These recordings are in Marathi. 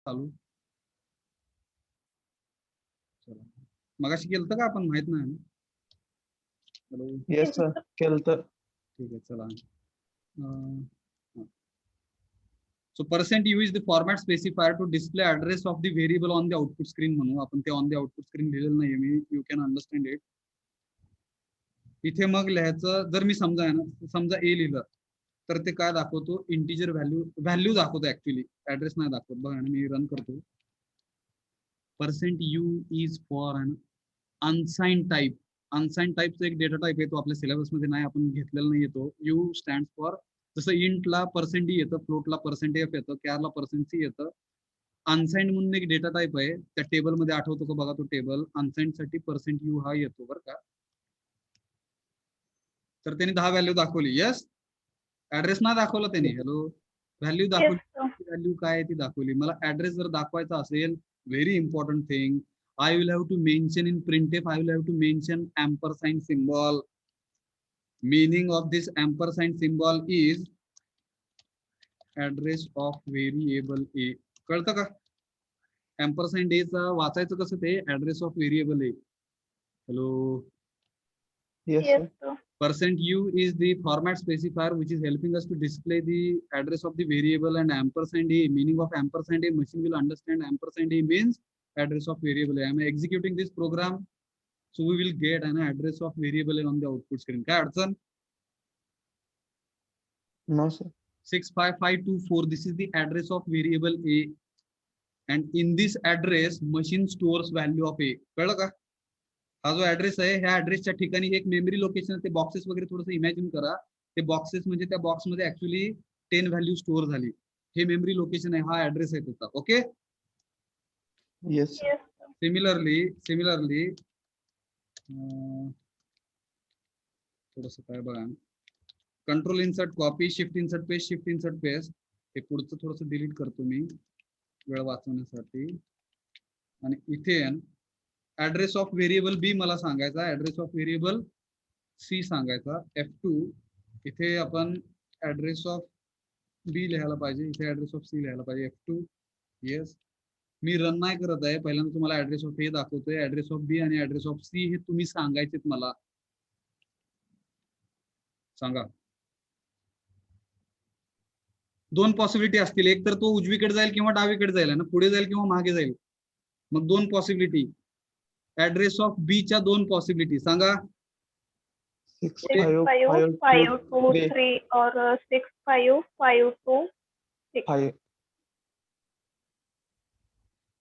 चालू चला मगाशी केलं का आपण माहित नाही हॅलो येस सर केलं. ठीक आहे चला so percent u is the format specifier to display address of the variable on the output screen म्हणू आपण ते on the output screen लिहिलेलं नाहीये मी you can understand it इथे मग लिहायचं जर मी समजा आहे ना समजा a लिहिलं तर ते काय दाखवतो इंटिजर व्हॅल्यू दाखवतो ऍक्च्युली ऍड्रेस नाही दाखवत बघा मी रन करतो percent u is for an unsigned type unsigned टाईपचा एक डेटा टाईप आहे तो आपल्या सिलेबस मध्ये नाही आपण घेतलेला नाही येतो यू स्टँड फॉर जसं इंटला पर्सेंट डी येतं फ्लोटला पर्सेंट एफ येतं कॅरला पर्सेंट सी येतं अनसाइंड म्हणून एक डेटा टाईप आहे त्या टेबल मध्ये आठवतो का बघा तो टेबल अनसाइंड साठी पर्सेंट यू हा येतो बरं का तर त्यांनी 10 व्हॅल्यू दाखवली यस ऍड्रेस नाही दाखवला त्यांनी हॅलो व्हॅल्यू दाखवली व्हॅल्यू काय ती दाखवली मला ऍड्रेस जर दाखवायचा असेल very important thing I will have to mention in printf, I will have to mention ampersand symbol. Meaning of this ampersand symbol is address of variable A. कळतं का? Ampersand A चा वाचायचं कसं ते address of variable A. Hello. Yes sir. Percent U is the format specifier which is helping us to display the address of the variable and ampersand A. Meaning of ampersand A, machine will understand ampersand A means address of variable A. I am executing this program, so we will get an address of variable A on the output screen. काय अडचण? No sir. 65524. This is the address of variable A, and in this address, machine stores value of A. कळलं का? हा जो ऍड्रेस आहे ह्या ऍड्रेसच्या ठिकाणी एक मेमरी लोकेशन ते बॉक्सेस वगैरे थोडंसं इमॅजिन करा ते बॉक्सेस म्हणजे त्या बॉक्समध्ये ऍक्च्युली 10 व्हॅल्यू स्टोअर झाली हे मेमरी लोकेशन आहे हा ऍड्रेस आहे त्याचा ओके Yes. सिमिलरली थोडस काय बघा control insert copy shift insert paste हे पुढचं थोडंसं डिलीट करतो मी वेळ वाचवण्यासाठी आणि इथे ऍड्रेस ऑफ व्हेरिएबल बी मला सांगायचा ऍड्रेस ऑफ व्हेरिएबल सी सांगायचा F2 इथे आपण ऍड्रेस ऑफ बी लिहायला पाहिजे इथे ऍड्रेस ऑफ सी लिहायला पाहिजे F2 येस मी रन नाही करत आहे पहिल्यांदा तुम्हाला ऍड्रेस ऑफ ए दाखवतोय ऍड्रेस ऑफ बी आणि ऍड्रेस ऑफ सी हे तुम्ही सांगायचेत मला सांगा दोन पॉसिबिलिटी असतील एक तर तो उजवीकडे जाईल किंवा डावीकडे जाईल ना पुढे जाईल किंवा मागे जाईल मग दोन पॉसिबिलिटी ऍड्रेस ऑफ बी च्या दोन पॉसिबिलिटी सांगा 65523 और 65526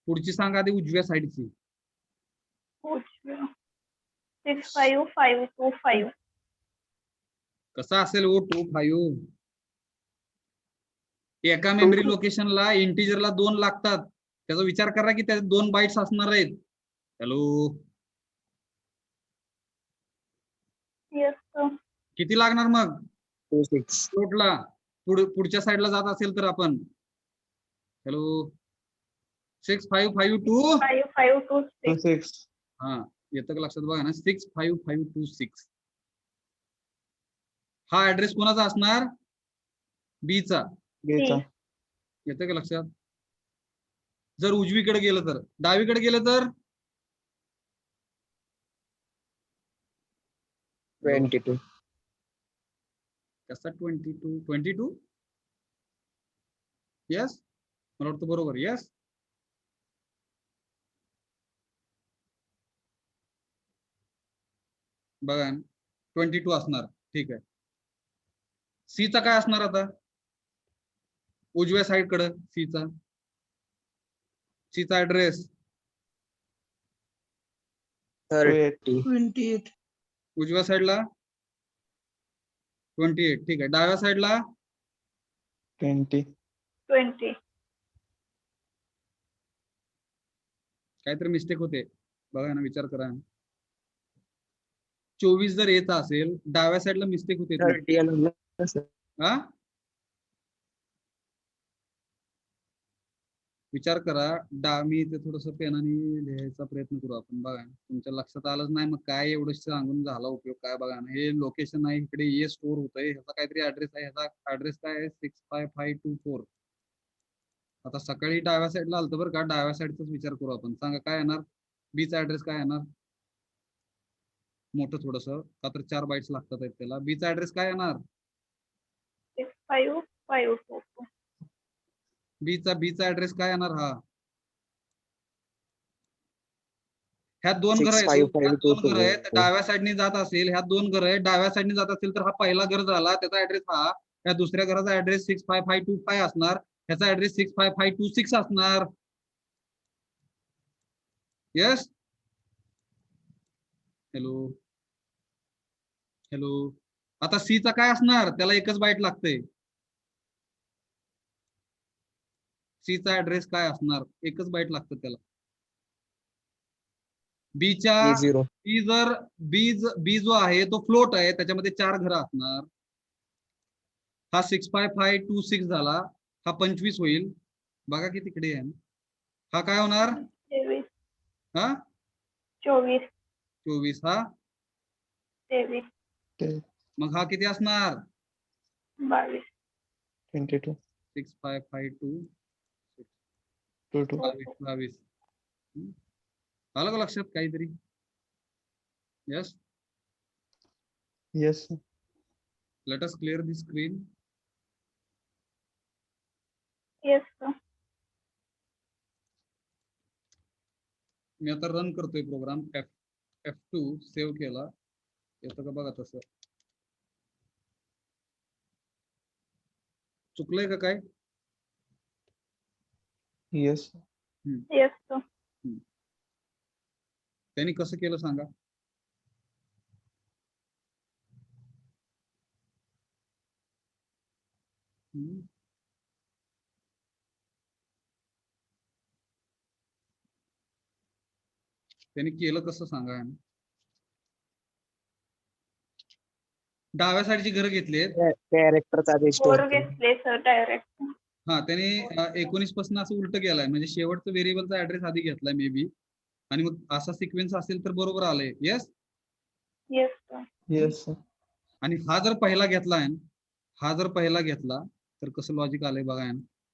पुढची सांगा आधी उजव्या साईडची 65525 कसा असेल ओ 25 एका मेमरी लोकेशनला इंटिजरला 2 लागतात त्याचा विचार करा की त्याचे 2 बाइट्स असणार आहेत हॅलो किती लागणार मग 26 फ्लोटला पुढच्या साईडला जात असेल तर आपण हॅलो 65526 हा येतं का लक्षात बघा ना 65526 हा ऍड्रेस कोणाचा असणार बी चा येतं का लक्षात जर उजवीकडे गेलं तर डावीकडे गेलं तर 22 कसा 22 यस मला वाटतं बरोबर यस बघा 22 असणार ठीक आहे सी चा काय असणार आता उजव्या साइड कडे सी चा ऍड्रेस 28 उजव्या साइडला 28 ठीक आहे डाव्या साइडला 20 काहीतरी मिस्टेक होते बघा ना विचार करा 24 जर येत असेल डाव्या साइडला मिस्टेक होते हा विचार करा मी इथे थोडस पेनाने लिहायचा प्रयत्न करू आपण बघा तुमच्या लक्षात आलंच नाही मग काय एवढं सांगून झाला उपयोग काय बघा ना हे लोकेशन आहे इकडे ए स्टोर होतंय ह्याचा काहीतरी ऍड्रेस आहे ह्याचा ऍड्रेस काय आहे 65524 आता सकाळी डाव्या साईडला आलतं बरं का, डाव्या साईडचाच विचार करू आपण. सांगा काय येणार, बीचा ऍड्रेस काय येणार, मोठं थोडस, का तर 4 बाईट्स लागतात आहेत त्याला. बीचा ऍड्रेस काय येणार, 65522. बीचा ऍड्रेस काय येणार, हा ह्यात दोन घर आहेत, 65522. डाव्या साईडने जात असेल, ह्यात 2 घर आहेत, डाव्या साईडने जात असेल तर हा पहिला घर झाला, त्याचा ऍड्रेस हा. ह्या दुसऱ्या घराचा ऍड्रेस 65525 असणार, ह्याचा ऍड्रेस 65526 असणार. Yes, hello hello. आता सी चा काय असणार, त्याला एकच बाईट लागते. सी चा ऍड्रेस काय असणार, एकच बाईट लागतं त्याला. बीच्या A0. बी जर बी जो आहे तो फ्लोट आहे, त्याच्यामध्ये 4 घरं असणार. हा 65526 झाला, हा 25 होईल. बघा की तिकडे आहे, हा काय होणार, 23, हा 24, 24, हा 23, मग हा किती असणार, 22, 22. 6552 22. 22. आलं का लक्षात काहीतरी. Yes, Yes. Let us clear the screen. yes sir. मी आता रन करतोय प्रोग्राम, F2 सेव्ह केला, येतं का बघा तसं. चुकलंय का काय, Yes. yes sir. त्यांनी कसं केलं सांगा. त्यांनी केलं कसं सांगा. डाव्या साईडची घरं घेतलीत, कॅरेक्टरचा आधी स्टोर 4 घेतले सर डायरेक्ट. हा त्याने 19 पासून असं उलट केलंय, म्हणजे शेवटचं व्हेरिएबलचा ऍड्रेस आधी घेतलाय मे बी, आणि मग असा सिक्वेन्स असेल तर बरोबर आलंय. Yes, yes sir. Yes. आणि हा जर पहिला घेतलाय, हा जर पहिला घेतला तर कसं लॉजिक आलंय बघा.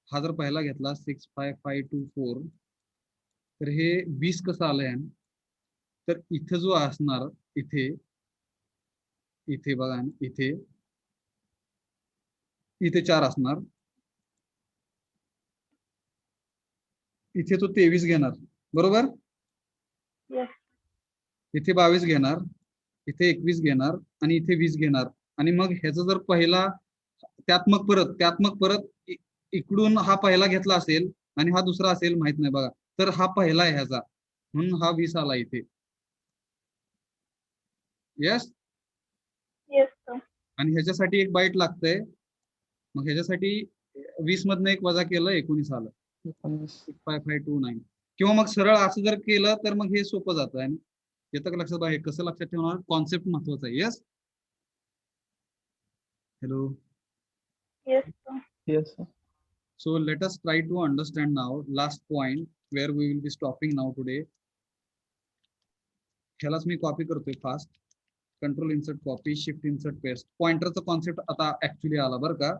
हा जर पहिला घेतला 65524, तर हे 20 कसं आलंय, तर इथे जो असणार, इथे इथे बघा, इथे इथे 4 असणार, इथे तो 23 घेणार बरोबर, yes इथे 22 घेणार, इथे 21 घेणार, आणि इथे 20 घेणार. आणि मग ह्याचा जर पहिला, त्यात मग परत इकडून हा पहिला घेतला असेल आणि हा दुसरा असेल माहित नाही बघा, तर हा पहिला आहे ह्याचा, म्हणून हा 20 आला इथे. Yes, yes sir. आणि ह्याच्यासाठी एक बाईट लागतंय, मग ह्याच्यासाठी 20 मधनं एक वजा केलं, 19 आलं, 65529. किंवा मग सरळ असं जर केलं तर मग हे सोपं जातं. आणि येतं का लक्षात, हे कसं लक्षात ठेवणार, कॉन्सेप्ट महत्वाचा आहे. Yes, hello. yes sir. Yes. So let us try to understand now last point where we will be stopping now today. ह्यालाच मी कॉपी करतोय fast. Control insert copy, shift insert paste. पॉइंटरचा कॉन्सेप्ट आता ऍक्च्युली आला बरं का.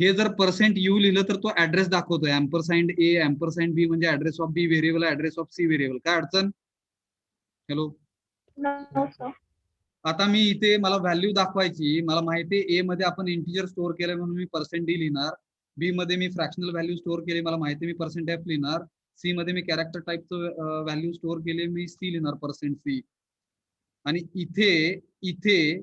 हे जर %u लिहिलं तर तो ऍड्रेस दाखवतोय, एम्परसाइंड ए, एम्परसाइंड बी म्हणजे address of B variable, address of C variable. काय अडचण, हॅलो. no sir. आता मी इथे मला व्हॅल्यू दाखवायची, मला माहिती आहे ए मध्ये आपण इंटिजर स्टोअर केलंय म्हणून मी %d लिहिणार, बी मध्ये मी फ्रॅक्शनल व्हॅल्यू स्टोअर केली, मला माहिती आहे मी %f लिहिणार, सी मध्ये मी कॅरेक्टर टाईपचं व्हॅल्यू स्टोअर केले, मी सी लिहिणार %c. आणि इथे इथे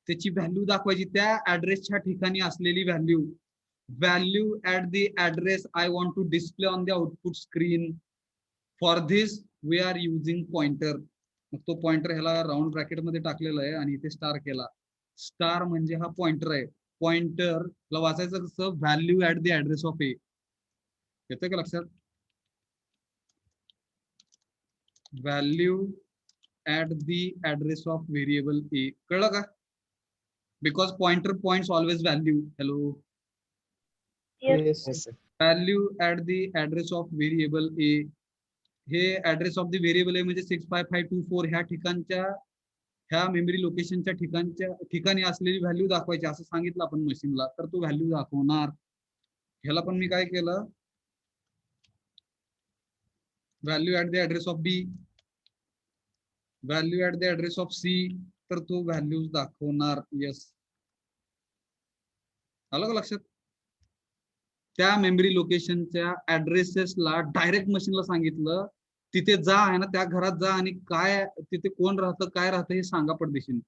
त्याची व्हॅल्यू दाखवायची, त्या ऍड्रेसच्या ठिकाणी असलेली value at the address I want to display on the output screen. For this we are using pointer. मग तो पॉइंटर ह्याला राऊंड ब्रॅकेट मध्ये टाकलेला आहे आणि इथे स्टार केला. स्टार म्हणजे हा पॉइंटर आहे. पॉइंटरला वाचायचं कसं, value at the address of A. येतं का लक्षात, value at the address of variable A. कळलं का, because pointer points always value. Hello. yes Yes. Value at the address of variable A. हे address of the variable A म्हणजे 65524 ह्या ठिकाणच्या, ह्या मेमरी लोकेशनच्या ठिकाणी असलेली व्हॅल्यू दाखवायची असं सांगितलं आपण मशीनला, तर तो व्हॅल्यू दाखवणार. ह्याला पण मी काय केलं, value at the address of B, value at the address of C, तर तो व्हॅल्यूज दाखवणार. येस, आलं का लक्षात? त्या मेमरी लोकेशनच्या ऍड्रेसेसला डायरेक्ट मशीनला सांगितलं तिथे जा आहे ना, त्या घरात जा आणि काय तिथे कोण राहतं काय राहतं हे सांगा पडदेशीने.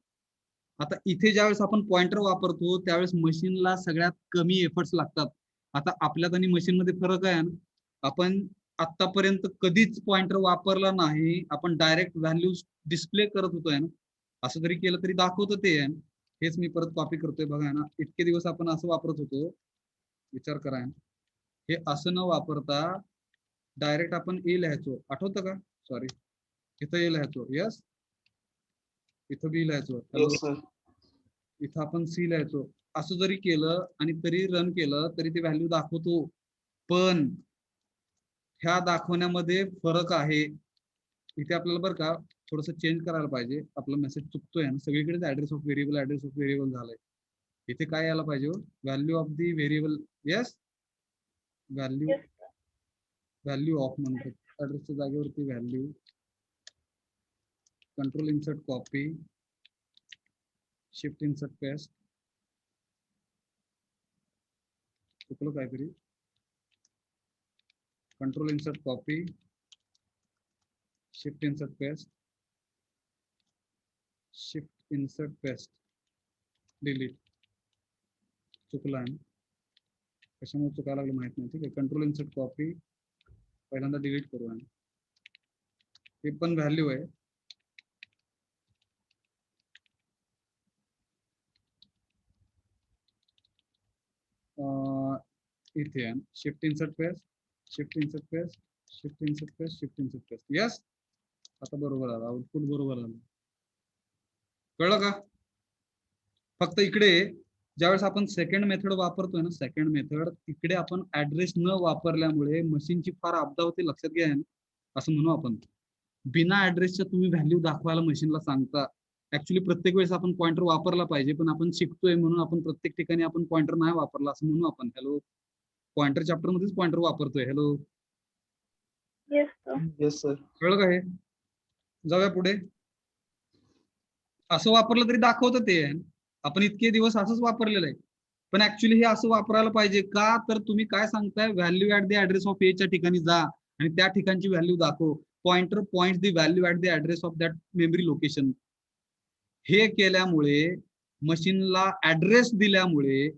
आता इथे ज्यावेळेस आपण पॉइंटर वापरतो त्यावेळेस मशीनला सगळ्यात कमी एफर्ट्स लागतात. आता आपल्यात आणि मशीन मध्ये फरक आहे ना, आपण आतापर्यंत कधीच पॉइंटर वापरला नाही, आपण डायरेक्ट व्हॅल्यूज डिस्प्ले करत होतोय ना, असं जरी केलं तरी दाखवतं ते आहे. हेच मी परत कॉपी करतोय बघा ना, इतके दिवस आपण असं वापरत होतो, विचार करा. हे असं न वापरता डायरेक्ट आपण ए लिहायचो, आठवतं का? सॉरी, इथं ए लिहायचो, यस, इथं बी लिहायचो, हॅलो, Yes, sir. इथं आपण सी लिहायचो. असं जरी केलं आणि तरी रन केलं तरी ते व्हॅल्यू दाखवतो, पण ह्या दाखवण्यामध्ये फरक आहे. इथे आपल्याला बरं का थोडंसं चेंज करायला पाहिजे, आपला मेसेज चुकतोय ना, सगळीकडेच ऍड्रेस ऑफ व्हेरिएबल झालंय. इथे काय यायला पाहिजे, value of the variable. Yes, value Yes, sir. Value of म्हणतो, ऍड्रेसच्या जागेवरती value, control insert copy, shift insert paste, चुकलं काहीतरी, control insert copy, shift insert paste, shift insert paste, delete. चुकलं आहे, कशामुळे चुकायला लागलं माहित नाही. ठीक आहे, कंट्रोल इन्सर्ट कॉपी, पहिल्यांदा डिलीट करू. आणि हे पण व्हॅल्यू आहे, इथे आहे shift insert paste, shift insert paste, shift insert paste, shift insert paste. Yes, आता बरोबर आलं, आउटपुट बरोबर आलं. कळलं का? फक्त इकडे ज्यावेळेस आपण सेकंड मेथड वापरतोय ना, सेकंड मेथड, तिकडे आपण ऍड्रेस न वापरल्यामुळे मशीनची फार अपदा होते, लक्षात घ्या. असं म्हणू आपण, बिना ऍड्रेसच्या तुम्ही व्हॅल्यू दाखवायला मशीनला सांगता. ऍक्च्युली प्रत्येक वेळेस आपण पॉइंटर वापरला पाहिजे, पण आपण शिकतोय म्हणून आपण प्रत्येक ठिकाणी आपण पॉइंटर नाही वापरला असं म्हणू आपण. हॅलो, पॉइंटर चॅप्टर मध्येच पॉइंटर वापरतोय. Hello, Yes, sir. Yes, sir. कळलं का? हे जाऊया पुढे. असं वापरलं तरी दाखवतं ते, आपण इतके दिवस असंच वापरलेलं आहे. पण ऍक्च्युली हे असं वापरायला पाहिजे का, तर तुम्ही काय सांगताय, value at the address of A च्या ठिकाणी जा आणि त्या ठिकाणची व्हॅल्यू दाखव. Pointer point the value at the address of that memory location. हे केल्यामुळे मशीनला ऍड्रेस दिल्यामुळे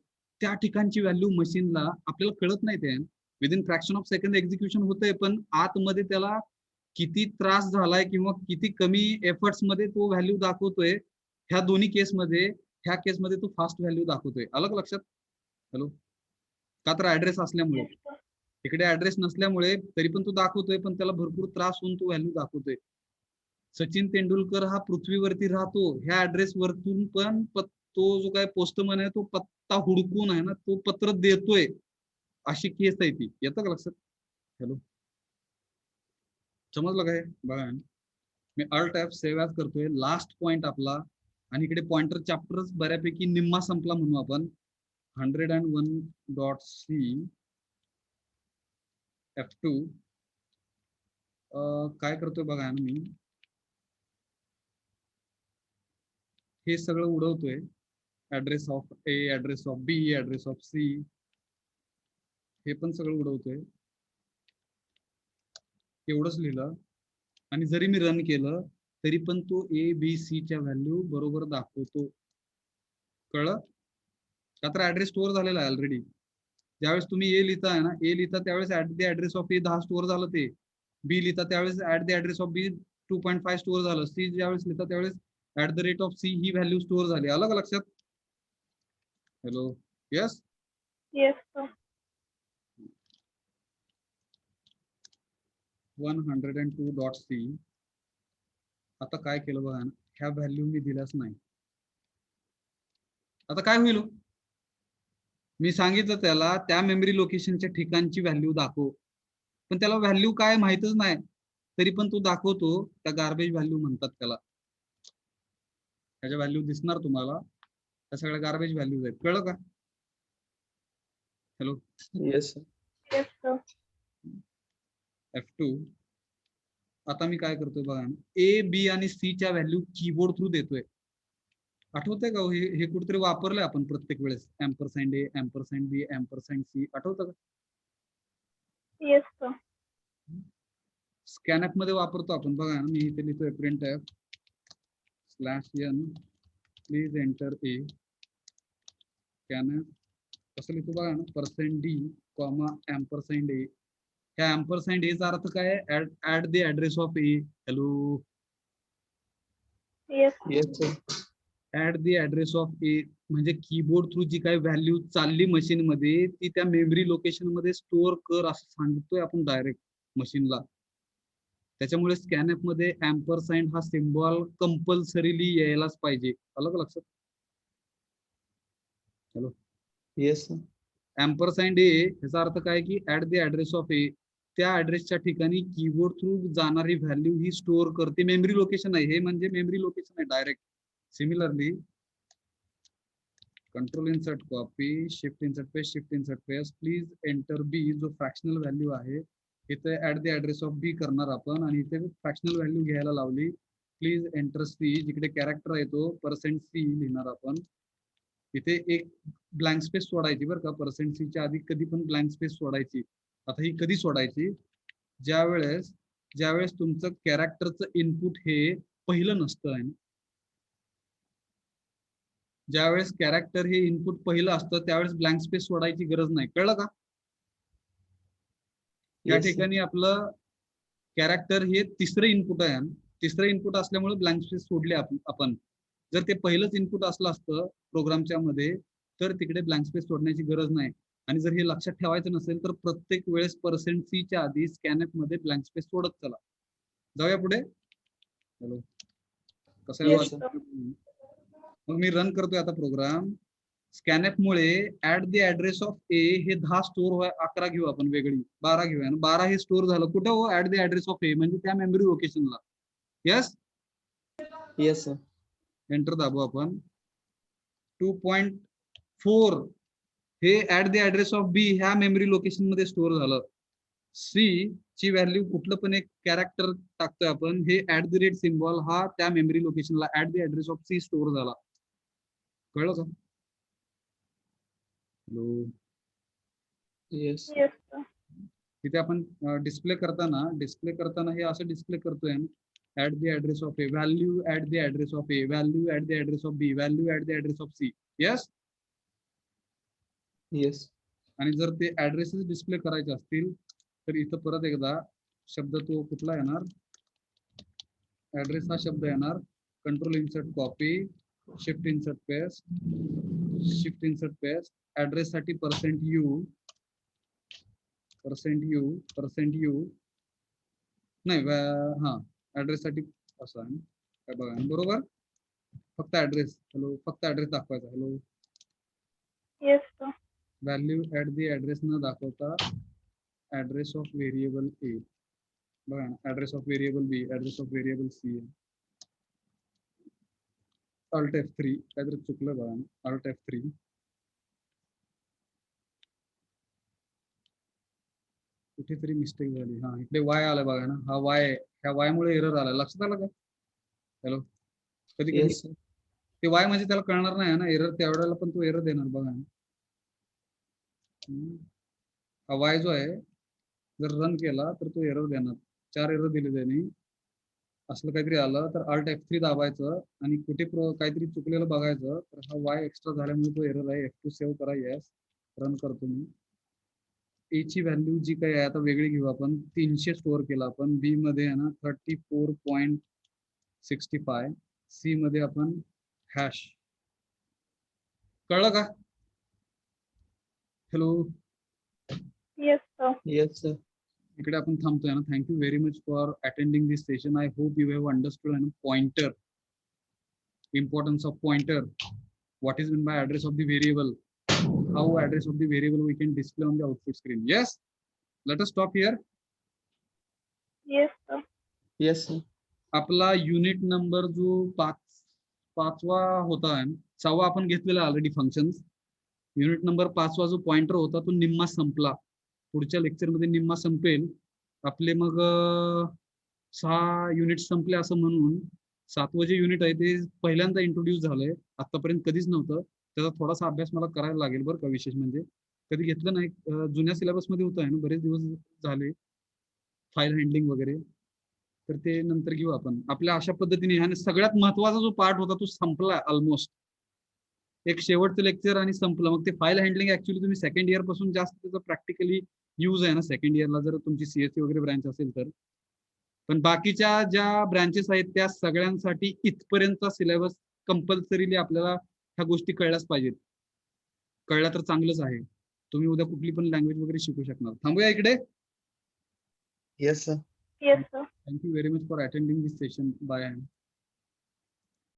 त्या ठिकाणची व्हॅल्यू मशीनला आपल्याला कळत नाही. ते within fraction of second execution होतंय, पण आतमध्ये त्याला किती त्रास झालाय किंवा किती कमी एफर्ट्स मध्ये तो व्हॅल्यू दाखवतोय. ह्या दोन्ही केसमध्ये, ह्या केसमध्ये तो फास्ट व्हॅल्यू दाखवतोय. अलग लक्षात? हॅलो, का तर ऍड्रेस असल्यामुळे. Yes, sir. इकडे ऍड्रेस नसल्यामुळे तरी पण तो दाखवतोय, पण त्याला भरपूर त्रास होऊन तो व्हॅल्यू दाखवतोय. सचिन तेंडुलकर हा पृथ्वीवरती राहतो, ह्या ऍड्रेस वरतून पण तो जो काय पोस्टमन आहे तो पत्ता हुडकून आहे ना, तो पत्र देतोय. अशी केस आहे ती. येतं का लक्षात? हॅलो, समजलं काय? बघा, मी अल्ट F सेव्ह ॲज करतोय, लास्ट पॉइंट आपला, आणि इकडे पॉइंटर चॅप्टरच बऱ्यापैकी निम्मा संपला म्हणू आपण. 101.c F2 काय करतोय बघा ना, मी हे सगळं उडवतोय. Address of A, address of B, address of C, हे पण सगळं उडवतोय. एवढंच लिहिलं, आणि जरी मी रन केलं तरी पण तो ए बी सी च्या व्हॅल्यू बरोबर दाखवतो. कळलं का? तर ऍड्रेस स्टोअर झालेला आहे ऑलरेडी. ज्यावेळेस तुम्ही ए लिहिताय ना, ए लिहिता त्यावेळेस at the address of A 10 store झालं. ते बी लिहिता त्यावेळेस at the address of B 2.5 store झालं. सी ज्यावेळेस लिहिता त्यावेळेस at the rate of C ही व्हॅल्यू स्टोअर झाली. अलग लक्षात? Hello, yes. Yes, sir. 102.c. आता काय केलं बघा ना, ह्या व्हॅल्यू मी दिल्याच नाही. आता काय होईल? मी सांगितलं त्याला त्या मेमरी लोकेशनच्या ठिकाणची व्हॅल्यू दाखव, पण त्याला व्हॅल्यू काय माहितच नाही, तरी पण तो दाखवतो. त्या गार्बेज व्हॅल्यू म्हणतात त्याला. त्याच्या व्हॅल्यू दिसणार तुम्हाला, त्या सगळ्या गार्बेज व्हॅल्यूज आहेत. कळलं का? Hello Yes, sir. Yes, sir. F2. आता मी काय करतोय बघा, ए बी आणि सी च्या व्हॅल्यू कीबोर्ड थ्रू देतोय. आठवतंय का हो? हे कुठेतरी वापरलंय आपण प्रत्येक वेळेस. एम्परसँड ए, एम्परसँड बी, एम्परसँड सी, आठवतं का? Yes, sir. स्कॅनएफ मध्ये वापरतो आपण बघा ना, मी इथे लिहितोय print F /n please enter a. Scanf कसं लिहितो बघा ना, %d, एम्परसँड ए. ह्या एम्परसँड एचा अर्थ काय आहे? At the address of A. Hello, Yes. Yes, sir. At the address of A म्हणजे कीबोर्ड थ्रू जी काही व्हॅल्यू चालली मशीन मध्ये ती त्या मेमरी लोकेशन मध्ये स्टोअर कर असं सांगतोय आपण डायरेक्ट मशीनला. त्याच्यामुळे स्कॅनएफ मध्ये एम्परसँड हा सिम्बॉल कंपल्सरीली यायलाच पाहिजे. आलं का लक्षात? Hello, Yes, sir. Ampersand A याचा अर्थ काय की at the address of A, त्या ऍड्रेसच्या ठिकाणी कीबोर्ड थ्रू जाणारी व्हॅल्यू ही स्टोअर करते. मेमरी लोकेशन आहे हे, म्हणजे मेमरी लोकेशन आहे direct. Similarly control insert copy, shift insert paste, shift insert paste, please enter B जो फ्रॅक्शनल व्हॅल्यू आहे इथे at the address of B करणार आपण आणि इथे फ्रॅक्शनल व्हॅल्यू घ्यायला लावली. प्लीज एंटर सी, जिकडे कॅरेक्टर आहे तो %c लिहिणार आपण. इथे एक ब्लँक स्पेस सोडायची बरं का, %c च्या आधी कधी पण ब्लँक स्पेस सोडायची. आता ही कधी सोडायची? ज्यावेळेस तुमचं कॅरेक्टरचं इनपुट हे पहिलं नसतं आहे. ज्यावेळेस कॅरेक्टर हे इनपुट पहिलं असतं त्यावेळेस ब्लँक स्पेस सोडायची गरज नाही. कळलं का? या Yes, sir. ठिकाणी आपलं कॅरेक्टर हे तिसरं इनपुट आहे. तिसरं इनपुट असल्यामुळे ब्लँक स्पेस सोडले आपण. जर ते पहिलंच इनपुट असलं असतं प्रोग्रामच्या मध्ये तर तिकडे ब्लँक स्पेस सोडण्याची गरज नाही. आणि जर हे लक्षात ठेवायचं नसेल तर प्रत्येक वेळेस %c च्या आधी स्कॅनएफ मध्ये ब्लँक स्पेस सोडत चला. जाऊया पुढे. हॅलो, कसं आहे Yes, वाच- sir. मग मी रन करतोय आता प्रोग्राम. स्कॅनएफ मुळे ऍट द ऍड्रेस ऑफ ए हे 10 स्टोअर 11 घेऊ आपण वेगळी, 12 घेऊया. 12 हे स्टोअर झालं कुठं हो? At the address of A म्हणजे त्या मेमरी लोकेशनला. Yes, Yes, sir. एंटर दाबू आपण. 2.4 हे ऍट द ऍड्रेस ऑफ बी ह्या मेमरी लोकेशन मध्ये स्टोअर झालं. सी ची व्हॅल्यू कुठलं पण एक कॅरेक्टर टाकतोय आपण, हे @ सिम्बॉल हा त्या मेमरी लोकेशनला at the address of C store झाला. कळलं का? Hello, Yes. Yes, sir. तिथे आपण डिस्प्ले करताना हे असं डिस्प्ले करतोय at the address of A, value at the address of A, value at the address of B, value at the address of C. Yes. Yes. आणि जर ते ऍड्रेसेस डिस्प्ले करायचे असतील तर इथं परत एकदा शब्द तो कुठला येणार? ऍड्रेस हा शब्द येणार. Control insert copy, shift insert paste, shift insert paste. Address साठी %u नाही, हा ऍड्रेस साठी असं आहे काय बघा बरोबर. फक्त ऍड्रेस, हॅलो, फक्त ऍड्रेस दाखवायचा. Hello, Yes, sir. Value at the address न दाखवता ऍड्रेस ऑफ व्हेरिएबल ए बघा, address of variable B, address of variable C. Alt F3 काहीतरी चुकलं बघा, Alt F3. कुठेतरी मिस्टेक झाली. हा, इकडे वाय आला बघा ना, हा वाय, ह्या वाय मुळे एरर आला. लक्षात आलं का? हॅलो, कधी कधी Yes, sir. ते वाय म्हणजे त्याला कळणार नाही ना एरर, त्यावेळेला पण तो एरर देणार बघा. हा वाय जो आहे जर रन केला तर तो एरर देणार. 4 एरर दिले त्यांनी. असलं काहीतरी आलं तर Alt F3 दाबायचं आणि कुठे काहीतरी चुकलेलं बघायचं. तर हा वाय एक्स्ट्रा झाल्यामुळे तो एरर आहे. F2 सेव्ह करा. येस, रन करतो मी. ए ची व्हॅल्यू जी काही आहे आता वेगळी घेऊ आपण. 300 स्टोअर केला आपण. बी मध्ये आहे ना 34.65. सी मध्ये आपण हॅश. कळलं का? Hello, Yes, sir. Yes, sir. इकडे आपण थांबतोय ना. Thank you very much for attending this session. I hope you have understood and pointer, importance of pointer, what is meant by address of the variable, how address of the variable we can display on the output screen. Yes, let us stop here. Yes, sir. Yes, sir. आपला युनिट नंबर जो 5वा होता, 6वा आपण घेतलेला ऑलरेडी फंक्शन्स. युनिट नंबर 5 वा जो पॉइंटर होता तो निम्मा संपला. पुढच्या लेक्चरमध्ये निम्मा संपेल. आपले मग 6 युनिट संपले असं म्हणून 7वं जे युनिट आहे ते पहिल्यांदा इंट्रोड्यूस झालंय. आतापर्यंत कधीच नव्हतं. त्याचा थोडासा अभ्यास मला करायला लागेल बरं का. विशेष म्हणजे कधी घेतलं नाही. जुन्या सिलेबसमध्ये होतं आहे ना, बरेच दिवस झाले. फाईल हँडलिंग वगैरे, तर ते नंतर घेऊ आपण. आपल्या अशा पद्धतीने आणि सगळ्यात महत्वाचा जो पार्ट होता तो संपला ऑलमोस्ट. एक शेवटचं लेक्चर आणि संपलं. मग ते फाईल हँडलिंग ऍक्च्युली तुम्ही सेकंड इयर पासून जास्त त्याचा प्रॅक्टिकली यूज आहे ना सेकंड इयरला, जर तुमची सीएससी वगैरे ब्रँच असेल तर. पण बाकीच्या ज्या ब्रँचेस आहेत त्या सगळ्यांसाठी इथपर्यंतचा सिलेबस कंपल्सरीली आपल्याला ह्या गोष्टी कळल्याच पाहिजेत. कळल्या तर चांगलंच आहे. तुम्ही उद्या कुठली पण लँग्वेज वगैरे शिकू शकणार. थांबूया इकडे. Yes, sir. Yes, sir. Thank you very much for attending this session. Bye.